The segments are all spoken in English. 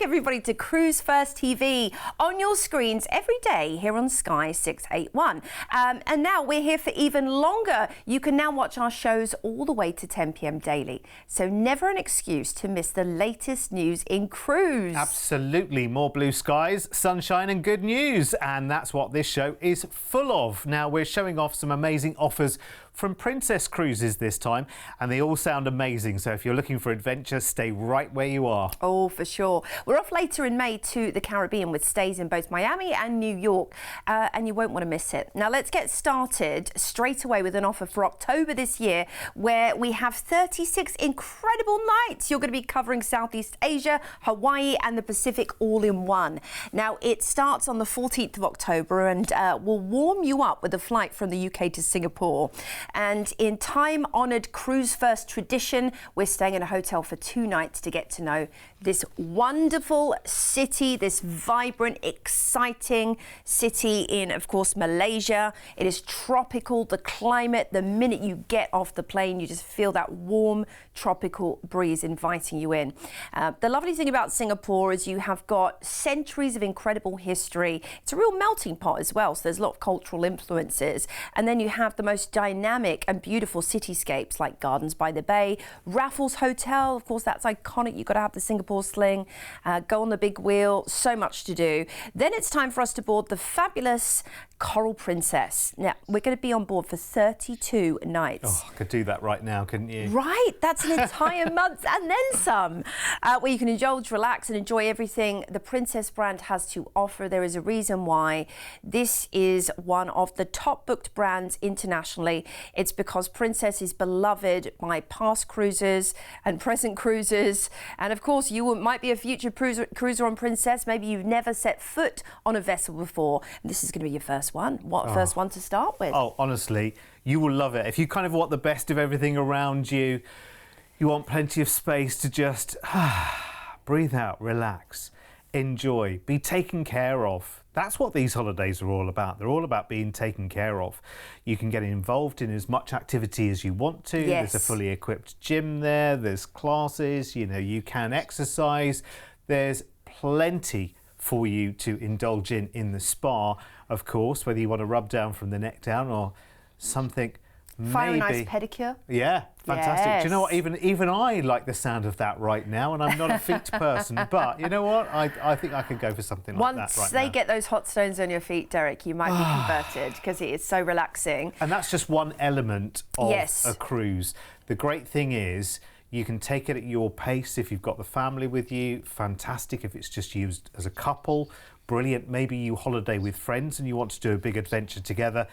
everybody, to Cruise First TV on your screens every day here on Sky 681. And now we're here for even longer. You can now watch our shows all the way to 10 p.m. daily. So never an excuse to miss the latest news in cruise. Absolutely. More blue skies, sunshine and good news. And that's what this show is full of. Now, we're showing off some amazing offers from Princess Cruises this time, and they all sound amazing. So if you're looking for adventure, stay right where you are. Oh, for sure. We're off later in May to the Caribbean with stays in both Miami and New York, and you won't want to miss it. Now, let's get started straight away with an offer for October this year, where we have 36 incredible nights. You're going to be covering Southeast Asia, Hawaii and the Pacific all in one. Now, it starts on the 14th of October and will warm you up with a flight from the UK to Singapore. And in time-honoured Cruise First tradition, we're staying in a hotel for 2 nights to get to know this wonderful city, this vibrant, exciting city in, of course, Malaysia. It is tropical, the climate, the minute you get off the plane, you just feel that warm tropical breeze inviting you in. The lovely thing about Singapore is you have got centuries of incredible history. It's a real melting pot as well, so there's a lot of cultural influences. And then you have the most dynamic and beautiful cityscapes like Gardens by the Bay, Raffles Hotel, of course that's iconic, you've got to have the Singapore sling, go on the big wheel, so much to do. Then it's time for us to board the fabulous Coral Princess. Now, we're going to be on board for 32 nights. Oh, I could do that right now, couldn't you? Right, that's an entire month and then some, where you can indulge, relax and enjoy everything the Princess brand has to offer. There is a reason why this is one of the top booked brands internationally. It's because Princess is beloved by past cruisers and present cruisers. And of course, you might be a future cruiser on Princess. Maybe you've never set foot on a vessel before. And this is going to be your first one. What first one to start with? Oh, honestly, you will love it. If you kind of want the best of everything around you, you want plenty of space to just breathe out, relax, enjoy, be taken care of. That's what these holidays are all about. They're all about being taken care of. You can get involved in as much activity as you want to. Yes. There's a fully equipped gym there. There's classes, you know, you can exercise. There's plenty for you to indulge in the spa, of course, whether you want to rub down from the neck down or something. Fire a nice pedicure. Yeah, fantastic. Yes. Do you know what? Even I like the sound of that right now, and I'm not a feet person, but you know what? I think I could go for something like that right now. Once they get those hot stones on your feet, Derek, you might be converted because it is so relaxing. And that's just one element of Yes. a cruise. The great thing is you can take it at your pace. If you've got the family with you, fantastic. If it's just used as a couple, brilliant. Maybe you holiday with friends and you want to do a big adventure together,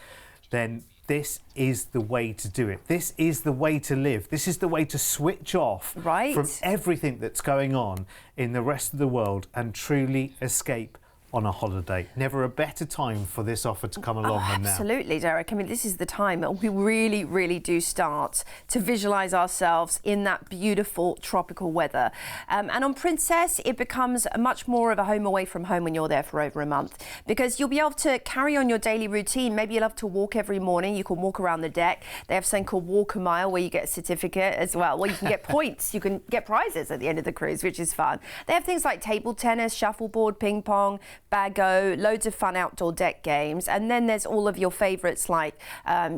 then this is the way to do it. This is the way to live. This is the way to switch off from everything that's going on in the rest of the world and truly escape on a holiday. Never a better time for this offer to come along than now. Absolutely, Derek. I mean, this is the time that we really, really do start to visualise ourselves in that beautiful tropical weather. And on Princess, it becomes much more of a home away from home when you're there for over a month, because you'll be able to carry on your daily routine. Maybe you love to walk every morning. You can walk around the deck. They have something called Walk a Mile where you get a certificate as well. Well, you can get points. You can get prizes at the end of the cruise, which is fun. They have things like table tennis, shuffleboard, ping pong, Bago, loads of fun outdoor deck games, and then there's all of your favourites like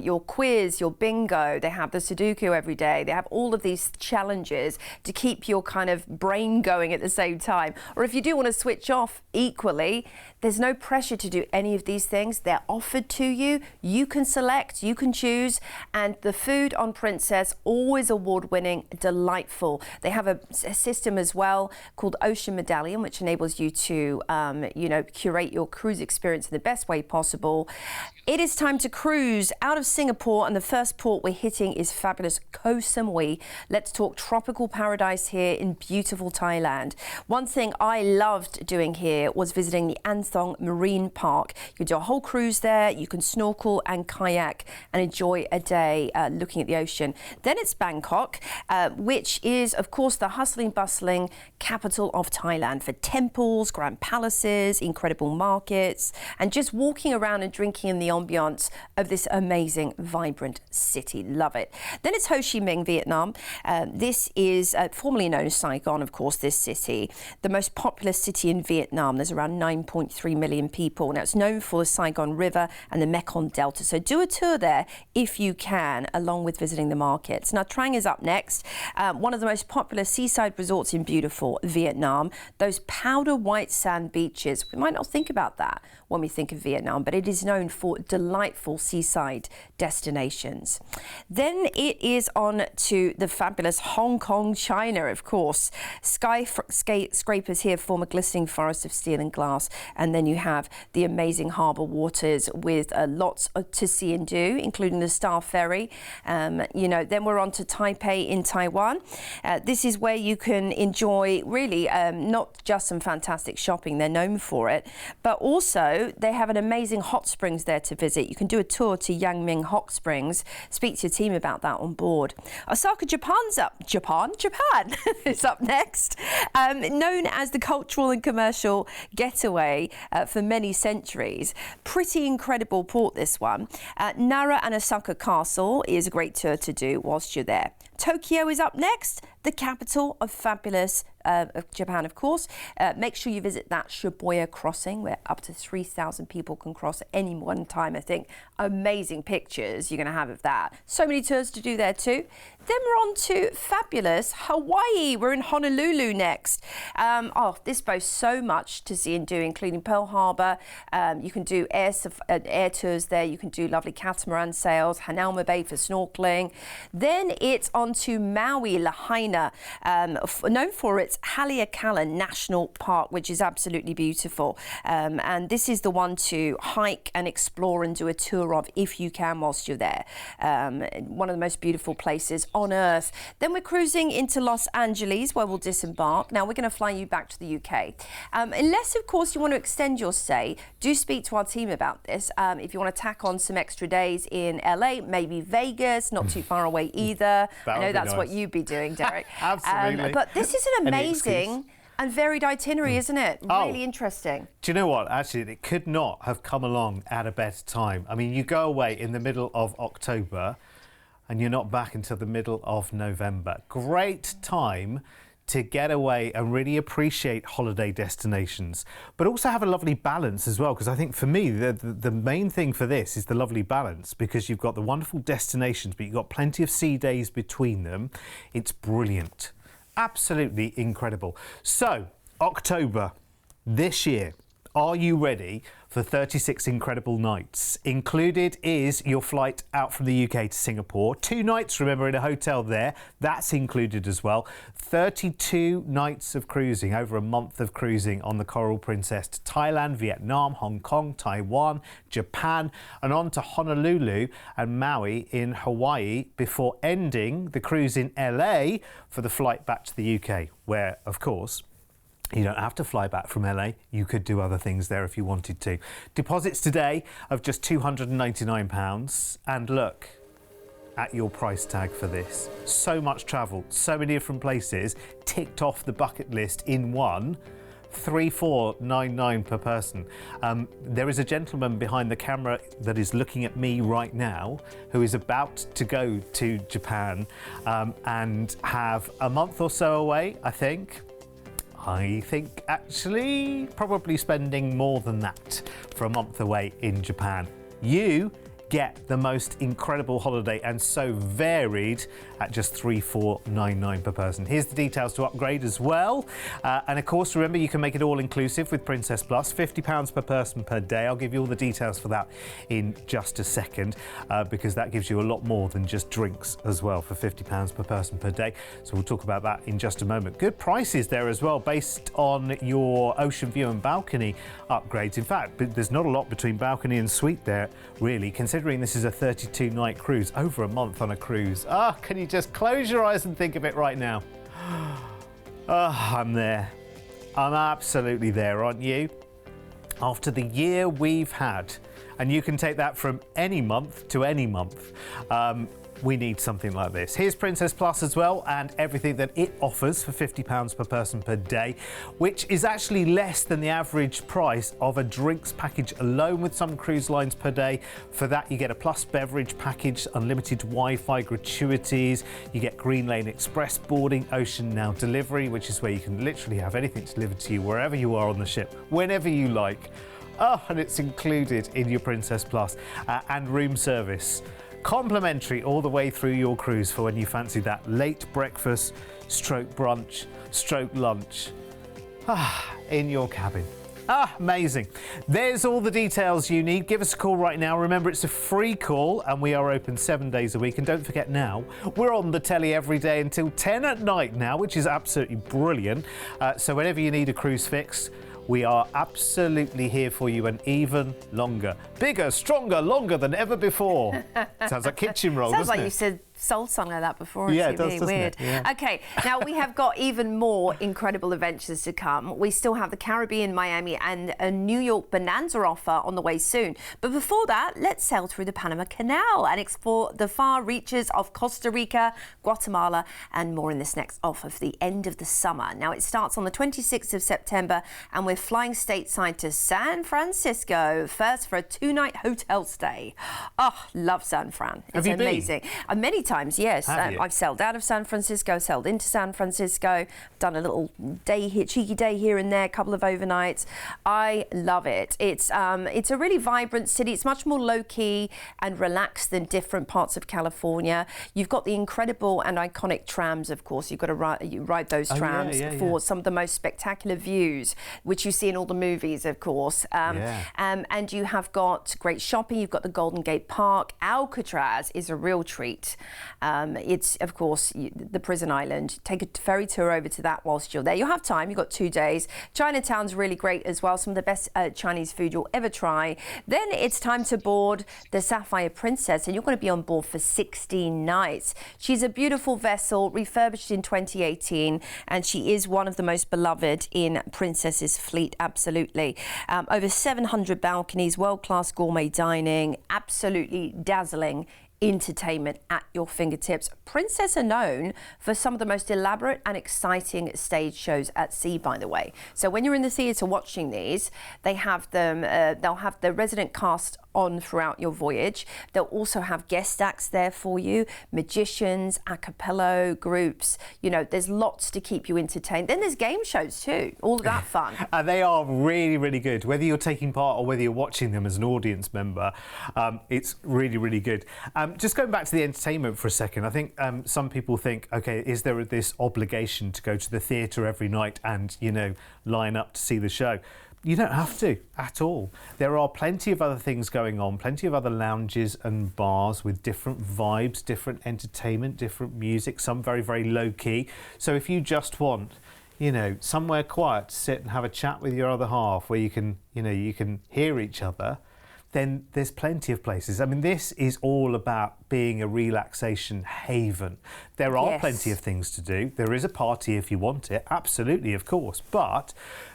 your quiz, your bingo. They have the Sudoku every day. They have all of these challenges to keep your kind of brain going at the same time. Or if you do want to switch off equally, there's no pressure to do any of these things. They're offered to you. You can select, you can choose, and the food on Princess, always award-winning, delightful. They have a system as well called Ocean Medallion, which enables you to, curate your cruise experience in the best way possible. It is time to cruise out of Singapore, and the first port we're hitting is fabulous Koh Samui. Let's talk tropical paradise here in beautiful Thailand. One thing I loved doing here was visiting the Anthong Marine Park. You can do a whole cruise there, you can snorkel and kayak and enjoy a day looking at the ocean. Then it's Bangkok, which is, of course, the hustling, bustling capital of Thailand for temples, grand palaces, incredible markets, and just walking around and drinking in the ambiance of this amazing, vibrant city. Love it. Then it's Ho Chi Minh, Vietnam. This is formerly known as Saigon, of course, this city, the most populous city in Vietnam. There's around 9.3 million people. Now, it's known for the Saigon River and the Mekong Delta. So do a tour there if you can, along with visiting the markets. Now, Trang is up next. One of the most popular seaside resorts in beautiful Vietnam. Those powder white sand beaches. We might not think about that when we think of Vietnam, but it is known for delightful seaside destinations. Then it is on to the fabulous Hong Kong, China, of course. Skyscrapers here form a glistening forest of steel and glass, and then you have the amazing harbour waters with lots to see and do, including the Star Ferry. Then we're on to Taipei in Taiwan. This is where you can enjoy really not just some fantastic shopping, they're known for it, but also they have an amazing hot springs there to visit. You can do a tour to Yangming Hot Springs. Speak to your team about that on board. Osaka, Japan is up next. Known as the cultural and commercial getaway for many centuries. Pretty incredible port, this one. Nara and Osaka Castle is a great tour to do whilst you're there. Tokyo is up next, the capital of fabulous of Japan, of course. Make sure you visit that Shibuya crossing where up to 3,000 people can cross at any one time, I think. Amazing pictures you're going to have of that. So many tours to do there too. Then we're on to fabulous Hawaii. We're in Honolulu next. This boasts so much to see and do, including Pearl Harbor. You can do air tours there. You can do lovely catamaran sails, Hanauma Bay for snorkeling. Then it's on to Maui, Lahaina, known for its Haleakala National Park, which is absolutely beautiful. And this is the one to hike and explore and do a tour of if you can whilst you're there. One of the most beautiful places on earth. Then we're cruising into Los Angeles, where we'll disembark. Now we're going to fly you back to the UK. Unless, of course, you want to extend your stay, do speak to our team about this. If you want to tack on some extra days in LA, maybe Vegas, not too far away either. I know that's nice. What you'd be doing, Derek. Absolutely. But this is an amazing and varied itinerary, isn't it? Really interesting. Do you know what? Actually, it could not have come along at a better time. I mean, you go away in the middle of October and you're not back until the middle of November. Great time to get away and really appreciate holiday destinations, but also have a lovely balance as well, because I think for me the main thing for this is the lovely balance, because you've got the wonderful destinations but you've got plenty of sea days between them. It's brilliant, absolutely incredible. So October this year, are you ready for 36 incredible nights? Included is your flight out from the UK to Singapore. 2 nights, remember, in a hotel there. That's included as well. 32 nights of cruising, over a month of cruising on the Coral Princess to Thailand, Vietnam, Hong Kong, Taiwan, Japan, and on to Honolulu and Maui in Hawaii before ending the cruise in LA for the flight back to the UK, where, of course, you don't have to fly back from LA. You could do other things there if you wanted to. Deposits today of just £299. And look at your price tag for this. So much travel, so many different places, ticked off the bucket list in one. £3,499 per person. There is a gentleman behind the camera that is looking at me right now who is about to go to Japan and have a month or so away, I think actually probably spending more than that for a month away in Japan. You get the most incredible holiday and so varied at just £3,499 per person. Here's the details to upgrade as well. And of course, remember, you can make it all inclusive with Princess Plus, £50 per person per day. I'll give you all the details for that in just a second, because that gives you a lot more than just drinks as well for £50 per person per day. So we'll talk about that in just a moment. Good prices there as well, based on your ocean view and balcony upgrades. In fact, there's not a lot between balcony and suite there, really, considering this is a 32-night cruise, over a month on a cruise. Can you just close your eyes and think of it right now? I'm there. I'm absolutely there, aren't you? After the year we've had, and you can take that from any month to any month. We need something like this. Here's Princess Plus as well, and everything that it offers for £50 per person per day, which is actually less than the average price of a drinks package alone with some cruise lines per day. For that, you get a plus beverage package, unlimited Wi-Fi gratuities, you get Green Lane Express boarding, Ocean Now delivery, which is where you can literally have anything delivered to you wherever you are on the ship, whenever you like. Oh, and it's included in your Princess Plus, and room service. Complimentary all the way through your cruise for when you fancy that late breakfast, stroke brunch, stroke lunch, in your cabin. Amazing. There's all the details you need. Give us a call right now. Remember, it's a free call and we are open 7 days a week. And don't forget now, we're on the telly every day until 10 at night now, which is absolutely brilliant. So whenever you need a cruise fix, we are absolutely here for you, and even longer. Bigger, stronger, longer than ever before. Sounds like kitchen roll, Sounds doesn't like it? you said sold something like that before on Yeah, TV. it does, doesn't Weird. it? Yeah. Okay, now we have got even more incredible adventures to come. We still have the Caribbean, Miami, and a New York Bonanza offer on the way soon. But before that, let's sail through the Panama Canal and explore the far reaches of Costa Rica, Guatemala, and more in this next offer for the end of the summer. Now, it starts on the 26th of September, and we're flying stateside to San Francisco, first for a 2-night hotel stay. Oh, love San Fran. It's Have you amazing. Many times, yes. Have you? I've sailed out of San Francisco, sailed into San Francisco, done a little cheeky day here and there, a couple of overnights. I love it. It's a really vibrant city. It's much more low-key and relaxed than different parts of California. You've got the incredible and iconic trams, of course. You've got to ride those trams for some of the most spectacular views, which you see in all the movies, of course. And you have got great shopping. You've got the Golden Gate Park. Alcatraz is a real treat. It's, of course, the prison island. Take a ferry tour over to that whilst you're there. You'll have time. You've got 2 days. Chinatown's really great as well. Some of the best Chinese food you'll ever try. Then it's time to board the Sapphire Princess, and you're going to be on board for 16 nights. She's a beautiful vessel, refurbished in 2018, and she is one of the most beloved in Princess's fleet, absolutely. Over 700 balconies, world-class gourmet dining, absolutely dazzling entertainment at your fingertips. Princess are known for some of the most elaborate and exciting stage shows at sea, by the way. So when you're in the theatre watching these, they have them, they'll have the resident cast on throughout your voyage. They'll also have guest acts there for you, magicians, a cappella groups. You know, there's lots to keep you entertained. Then there's game shows too, all of that fun. They are really, really good. Whether you're taking part or whether you're watching them as an audience member, it's really, really good. Just going back to the entertainment for a second, I think some people think, okay, is there this obligation to go to the theatre every night and, you know, line up to see the show? You don't have to at all. There are plenty of other things going on, plenty of other lounges and bars with different vibes, different entertainment, different music, some very, very low key. So if you just want, you know, somewhere quiet to sit and have a chat with your other half where you can, you know, you can hear each other, then there's plenty of places. I mean, this is all about being a relaxation haven. There are plenty of things to do. There is a party if you want it, absolutely, of course. But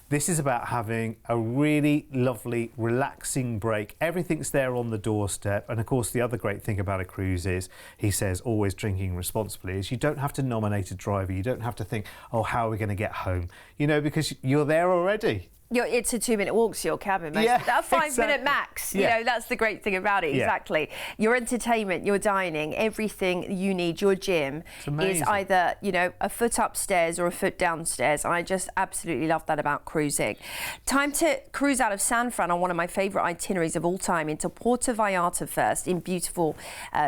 this is about having a really lovely, relaxing break. Everything's there on the doorstep. And of course, the other great thing about a cruise is, he says, always drinking responsibly, is you don't have to nominate a driver. You don't have to think, oh, how are we going to get home? You know, because you're there already. It's a 2-minute walk to your cabin. That 5-minute max. You know, that's the great thing about it. Exactly. Your entertainment, your dining, everything you need, your gym is either, you know, a foot upstairs or a foot downstairs. And I just absolutely love that about cruising. Time to cruise out of San Fran on one of my favorite itineraries of all time into Puerto Vallarta first in beautiful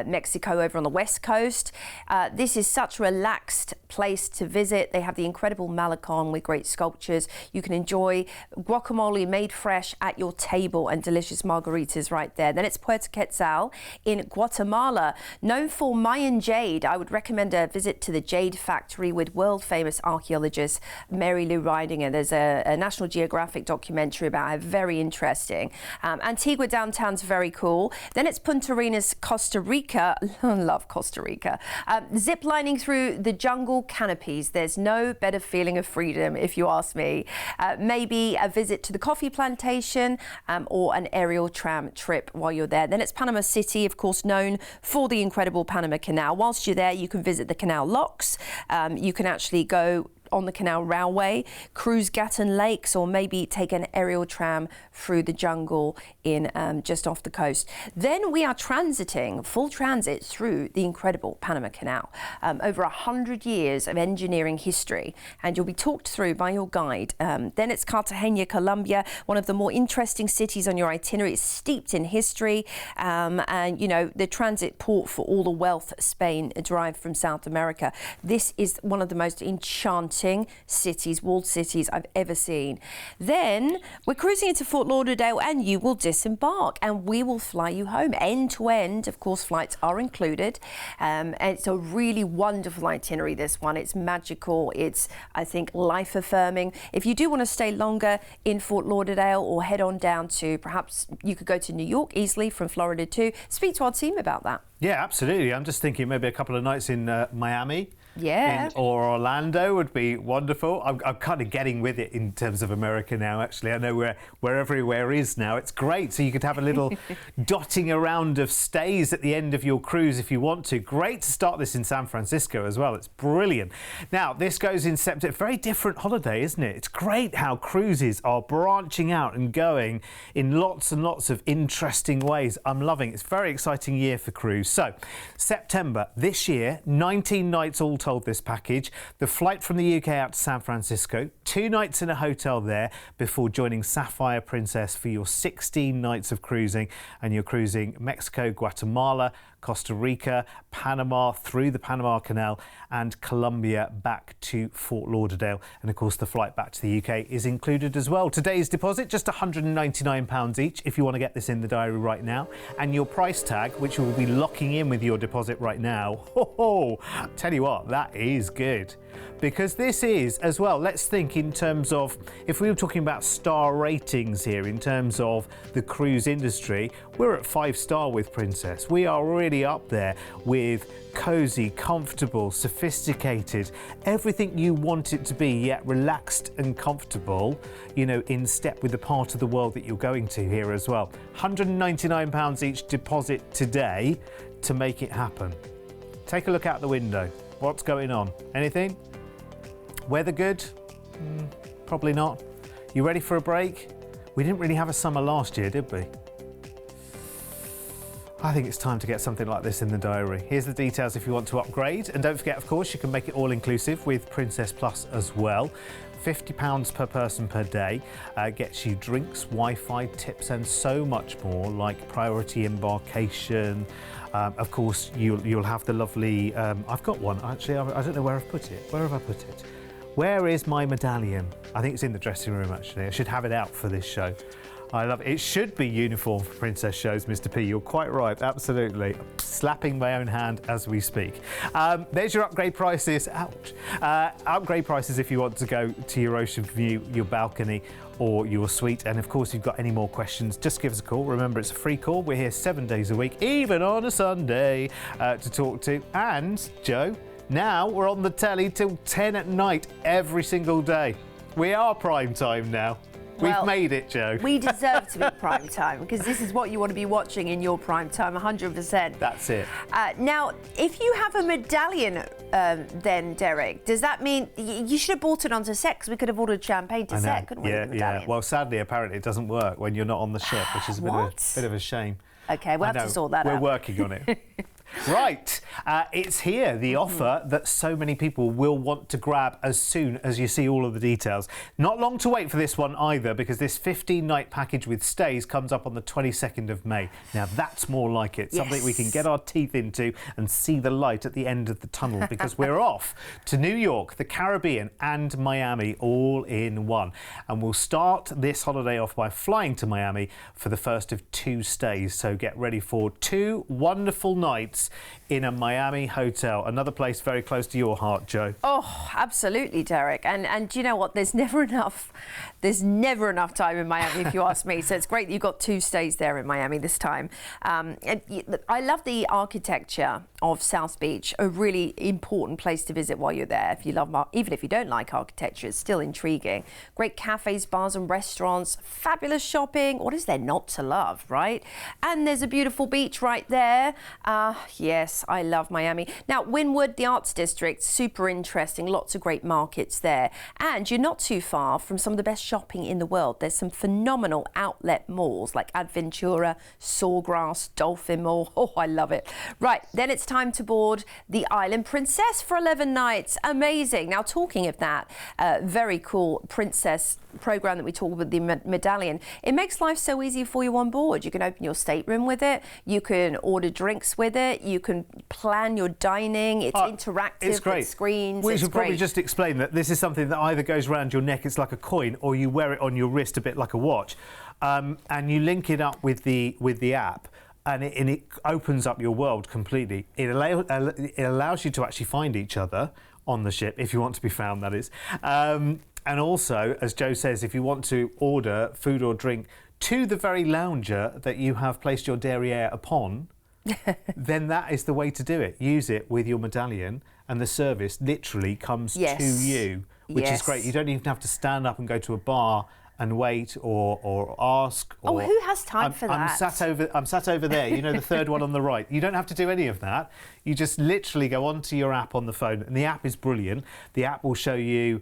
Mexico over on the west coast. This is such a relaxed place to visit. They have the incredible Malecon with great sculptures. You can enjoy guacamole made fresh at your table and delicious margaritas right there. Then it's Puerto Quetzal in Guatemala. Known for Mayan jade, I would recommend a visit to the Jade Factory with world-famous archaeologist Mary Lou Ridinger. There's a National Geographic documentary about her, very interesting. Antigua downtown's very cool. Then it's Punta Arenas, Costa Rica. Love Costa Rica. Zip lining through the jungle canopies. There's no better feeling of freedom, if you ask me. Maybe a visit to the coffee plantation or an aerial tram trip while you're there. Then it's Panama City, of course, known for the incredible Panama Canal. Whilst you're there, you can visit the canal locks. You can actually go on the Canal Railway, cruise Gatton Lakes, or maybe take an aerial tram through the jungle in just off the coast. Then we are transiting, full transit, through the incredible Panama Canal. Over 100 years of engineering history, and you'll be talked through by your guide. Then it's Cartagena, Colombia, one of the more interesting cities on your itinerary. It's steeped in history, and you know, the transit port for all the wealth Spain derived from South America. This is one of the most enchanting cities, walled cities I've ever seen. Then we're cruising into Fort Lauderdale, and you will disembark and we will fly you home end to end. Of course, flights are included, and it's a really wonderful itinerary, this one. It's magical, it's, I think, life affirming. If you do want to stay longer in Fort Lauderdale or head on down to, perhaps you could go to New York easily from Florida too, speak to our team about that. Yeah, absolutely. I'm just thinking maybe a couple of nights in Miami. Yeah. Or Orlando would be wonderful. I'm kind of getting with it in terms of America now, actually. I know where everywhere is now. It's great. So you could have a little dotting around of stays at the end of your cruise if you want to. Great to start this in San Francisco as well. It's brilliant. Now, this goes in September. Very different holiday, isn't it? It's great how cruises are branching out and going in lots and lots of interesting ways. I'm loving it. It's a very exciting year for cruise. So, September this year, 19 nights all told this package. The flight from the UK out to San Francisco, 2 nights in a hotel there before joining Sapphire Princess for your 16 nights of cruising, and you're cruising Mexico, Guatemala, Costa Rica, Panama, through the Panama Canal, and Colombia back to Fort Lauderdale. And of course, the flight back to the UK is included as well. Today's deposit, just £199 each if you want to get this in the diary right now. And your price tag, which we'll be locking in with your deposit right now. Tell you what, that is good. Because this is, as well, let's think in terms of, if we were talking about star ratings here, in terms of the cruise industry, we're at 5-star with Princess. We are really up there with cozy, comfortable, sophisticated, everything you want it to be, yet relaxed and comfortable, you know, in step with the part of the world that you're going to here as well. £199 each deposit today to make it happen. Take a look out the window. What's going on? Anything? Weather good? Probably not. You ready for a break? We didn't really have a summer last year, did we? I think it's time to get something like this in the diary. Here's the details if you want to upgrade. And don't forget, of course, you can make it all-inclusive with Princess Plus as well. £50 per person per day, gets you drinks, Wi-Fi, tips and so much more, like priority embarkation. Of course, you'll have the lovely, I've got one actually, I don't know where I've put it. Where have I put it? Where is my medallion? I think it's in the dressing room actually. I should have it out for this show. I love it. It should be uniform for Princess shows, Mr. P. You're quite right, absolutely. Slapping my own hand as we speak. There's your upgrade prices. Ouch. Upgrade prices if you want to go to your ocean view, your balcony or your suite. And of course, if you've got any more questions, just give us a call. Remember, it's a free call. We're here 7 days a week, even on a Sunday, to talk to. And, Joe, now we're on the telly till 10 at night every single day. We are prime time now. We've made it, Joe. We deserve to be prime time because this is what you want to be watching in your prime time, 100%. That's it. Now, if you have a medallion, then, Derek, does that mean you should have bought it onto set? Because we could have ordered champagne to set, couldn't we? Yeah. Well, sadly, apparently, it doesn't work when you're not on the ship, which is a bit of a shame. OK, we'll have to sort that out. We're working on it. Right, it's here, the offer that so many people will want to grab as soon as you see all of the details. Not long to wait for this one either, because this 15-night package with stays comes up on the 22nd of May. Now that's more like it, something we can get our teeth into and see the light at the end of the tunnel, because we're off to New York, the Caribbean and Miami all in one. And we'll start this holiday off by flying to Miami for the first of 2 stays. So get ready for 2 wonderful nights in a Miami hotel, another place very close to your heart, Joe. Oh, absolutely, Derek. And do you know what? There's never enough There's never enough time in Miami, if you ask me. So it's great that you've got 2 stays there in Miami this time. I love the architecture of South Beach, a really important place to visit while you're there. If you love, even if you don't like architecture, it's still intriguing. Great cafes, bars and restaurants, fabulous shopping. What is there not to love, right? And there's a beautiful beach right there. Yes, I love Miami. Now, Wynwood, the Arts District, super interesting. Lots of great markets there. And you're not too far from some of the best shopping in the world. There's some phenomenal outlet malls like Adventura, Sawgrass, Dolphin Mall. Oh, I love it. Right, then it's time to board the Island Princess for 11 nights. Amazing. Now, talking of that, very cool Princess program that we talked about, the medallion. It makes life so easy for you on board. You can open your stateroom with it. You can order drinks with it. You can plan your dining. It's interactive. It's great. With screens. We should probably just explain that this is something that either goes around your neck, it's like a coin, or you wear it on your wrist a bit like a watch, and you link it up with the app. And it opens up your world completely. It allows you to actually find each other on the ship, if you want to be found, that is. And also, as Joe says, if you want to order food or drink to the very lounger that you have placed your derriere upon, then that is the way to do it. Use it with your medallion, and the service literally comes to you, which is great. You don't even have to stand up and go to a bar and wait or ask. Or, who has time for that? I'm sat over there, you know, the third one on the right. You don't have to do any of that. You just literally go onto your app on the phone, and the app is brilliant. The app will show you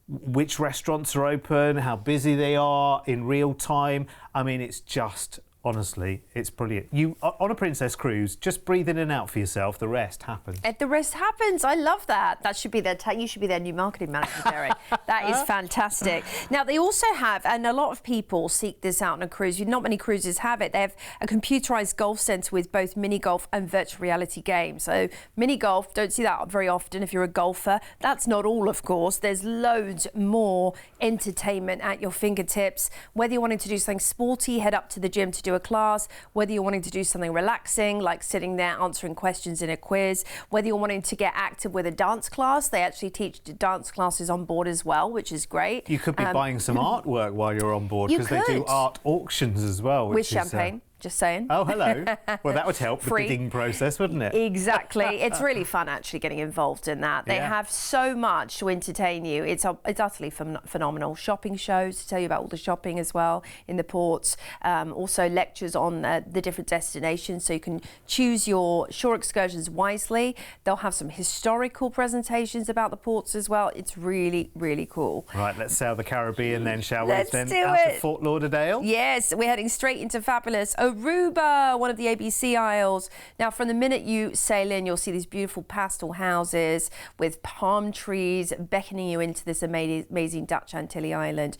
which restaurants are open, how busy they are in real time. I mean, it's just, honestly, it's brilliant. You, on a Princess cruise, just breathe in and out for yourself. The rest happens. The rest happens. I love that. That should be their. You should be their new marketing manager, Derek. That is fantastic. Now, they also have, and a lot of people seek this out on a cruise. Not many cruises have it. They have a computerized golf centre with both mini golf and virtual reality games. So, mini golf, don't see that very often if you're a golfer. That's not all, of course. There's loads more entertainment at your fingertips. Whether you're wanting to do something sporty, head up to the gym to do a class, whether you're wanting to do something relaxing like sitting there answering questions in a quiz, whether you're wanting to get active with a dance class. They actually teach dance classes on board as well, which is great. You could be buying some artwork while you're on board, because they do art auctions as well, with champagne. Just saying. Oh, hello. Well, that would help the bidding process, wouldn't it? Exactly. It's really fun actually getting involved in that. They have so much to entertain you. It's utterly phenomenal. Shopping shows to tell you about all the shopping as well in the ports. Also lectures on the different destinations, so you can choose your shore excursions wisely. They'll have some historical presentations about the ports as well. It's really, really cool. Right, let's sail the Caribbean then, shall we? Let's do out it. of Fort Lauderdale. Yes, we're heading straight into fabulous Aruba, one of the ABC Isles. Now, from the minute you sail in, you'll see these beautiful pastel houses with palm trees beckoning you into this amazing Dutch Antilles island.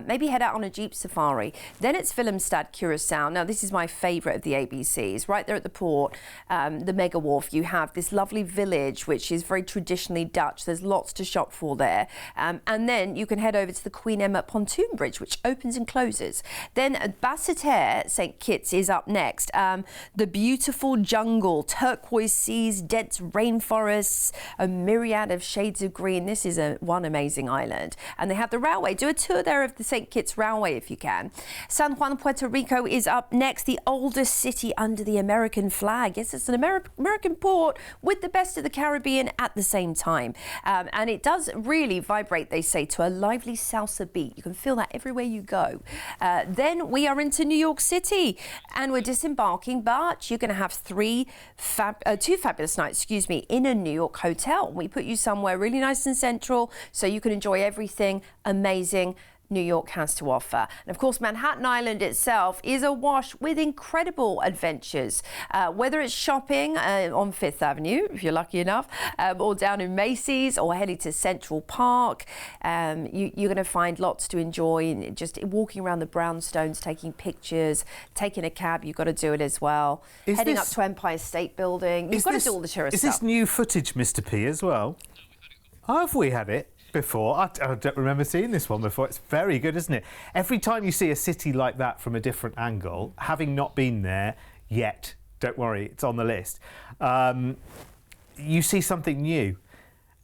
Maybe head out on a jeep safari. Then it's Willemstad, Curaçao. Now, this is my favourite of the ABCs. Right there at the port, the Mega Wharf, you have this lovely village, which is very traditionally Dutch. There's lots to shop for there. And then you can head over to the Queen Emma Pontoon Bridge, which opens and closes. Then Basseterre, St. Kitts, is up next. The beautiful jungle, turquoise seas, dense rainforests, a myriad of shades of green. This is one amazing island. And they have the railway. Do a tour there of the St. Kitts Railway if you can. San Juan, Puerto Rico is up next, the oldest city under the American flag. Yes, it's an American port with the best of the Caribbean at the same time. And it does really vibrate, they say, to a lively salsa beat. You can feel that everywhere you go. Then we are into New York City. And we're disembarking, but you're going to have two fabulous nights, in a New York hotel. We put you somewhere really nice and central so you can enjoy everything amazing New York has to offer. And of course, Manhattan Island itself is awash with incredible adventures. Whether it's shopping on Fifth Avenue, if you're lucky enough, or down in Macy's, or heading to Central Park, you're going to find lots to enjoy. Just walking around the brownstones, taking pictures, taking a cab, you've got to do it as well. Heading up to Empire State Building, you've got to do all the tourist stuff. Is this new footage, Mr. P, as well? Have we had it before? I don't remember seeing this one before. It's very good, isn't it? Every time you see a city like that from a different angle, having not been there yet, don't worry, it's on the list, you see something new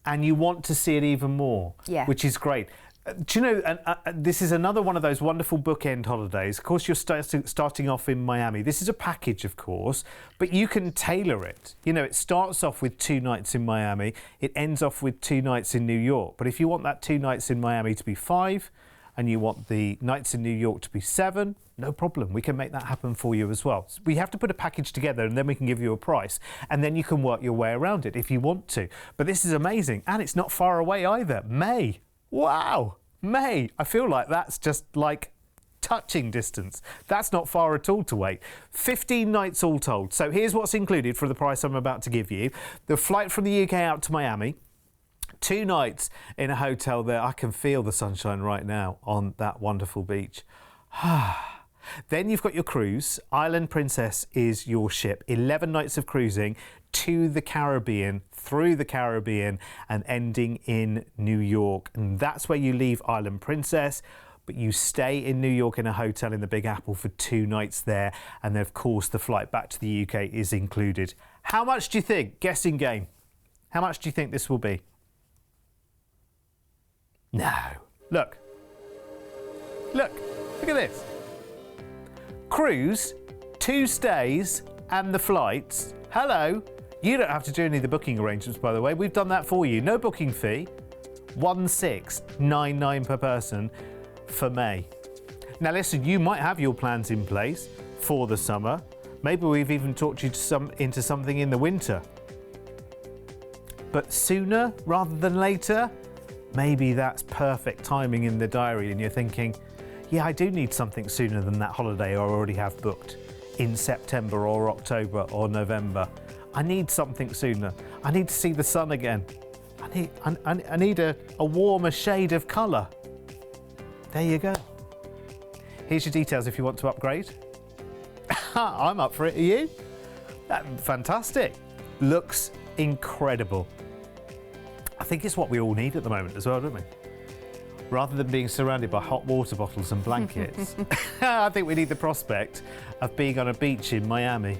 and you want to see it even more, which is great. Do you know, this is another one of those wonderful bookend holidays. Of course, you're starting off in Miami. This is a package, of course, but you can tailor it. You know, it starts off with 2 nights in Miami. It ends off with 2 nights in New York. But if you want that 2 nights in Miami to be 5 and you want the nights in New York to be 7, no problem. We can make that happen for you as well. So we have to put a package together and then we can give you a price. And then you can work your way around it if you want to. But this is amazing. And it's not far away either. May. Wow, May. I feel like that's just like touching distance. That's not far at all to wait. 15 nights all told. So here's what's included for the price I'm about to give you. The flight from the UK out to Miami, 2 nights in a hotel there. I can feel the sunshine right now on that wonderful beach. Then you've got your cruise. Island Princess is your ship. 11 nights of cruising to the Caribbean, through the Caribbean, and ending in New York. And that's where you leave Island Princess, but you stay in New York in a hotel in the Big Apple for 2 nights there. And then, of course, the flight back to the UK is included. How much do you think? Guessing game. How much do you think this will be? No. Look. Look at this. Cruise, 2 stays and the flights. Hello. You don't have to do any of the booking arrangements, by the way. We've done that for you. No booking fee. 1,699 per person for May. Now listen, you might have your plans in place for the summer. Maybe we've even talked you into something in the winter. But sooner rather than later, maybe that's perfect timing in the diary and you're thinking, yeah, I do need something sooner than that holiday I already have booked in September or October or November. I need something sooner. I need to see the sun again. I need a warmer shade of colour. There you go. Here's your details if you want to upgrade. I'm up for it. Are you? Fantastic. Looks incredible. I think it's what we all need at the moment as well, don't we? Rather than being surrounded by hot water bottles and blankets, I think we need the prospect of being on a beach in Miami,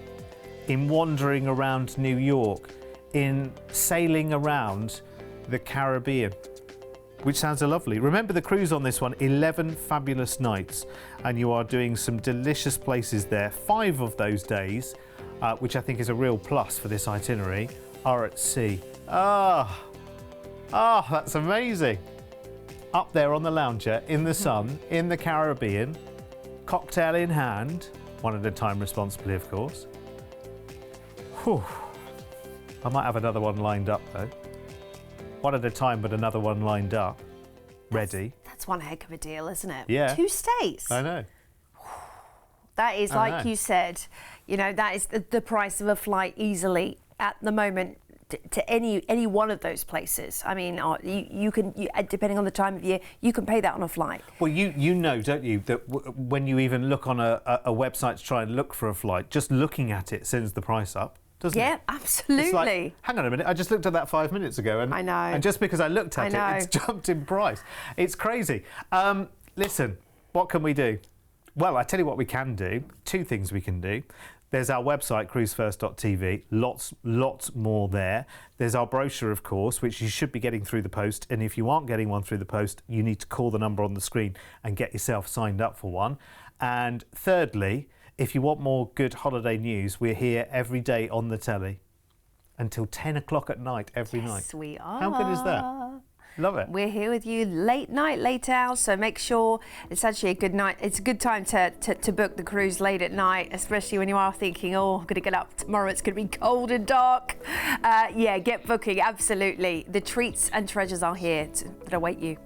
in wandering around New York, in sailing around the Caribbean, which sounds lovely. Remember the cruise on this one, 11 fabulous nights, and you are doing some delicious places there. 5 of those days, which I think is a real plus for this itinerary, are at sea. That's amazing. Up there on the lounger, in the sun, in the Caribbean, cocktail in hand, one at a time responsibly, of course. Whew. I might have another one lined up, though. One at a time, but another one lined up, ready. That's one heck of a deal, isn't it? Yeah. 2 stays. I know. That is, like you said, you know, that is the price of a flight easily at the moment to any one of those places. I mean, you can, depending on the time of year, you can pay that on a flight. Well, you know, don't you, that when you even look on a website to try and look for a flight, just looking at it sends the price up, doesn't it? Yeah, absolutely. It's like, hang on a minute, I just looked at that 5 minutes ago, and I know. And just because I looked at it, it's jumped in price. It's crazy. Listen, what can we do? Well, I tell you what we can do. 2 things we can do. There's our website, Cruise1st.tv, lots more there. There's our brochure, of course, which you should be getting through the post. And if you aren't getting one through the post, you need to call the number on the screen and get yourself signed up for one. And thirdly, if you want more good holiday news, we're here every day on the telly until 10 o'clock at night every night. Yes, we are. How good is that? Love it. We're here with you late night, late hours, so make sure it's actually a good night. It's a good time to book the cruise late at night, especially when you are thinking, oh, I'm going to get up tomorrow, it's going to be cold and dark. Yeah, get booking, absolutely. The treats and treasures are here that await you.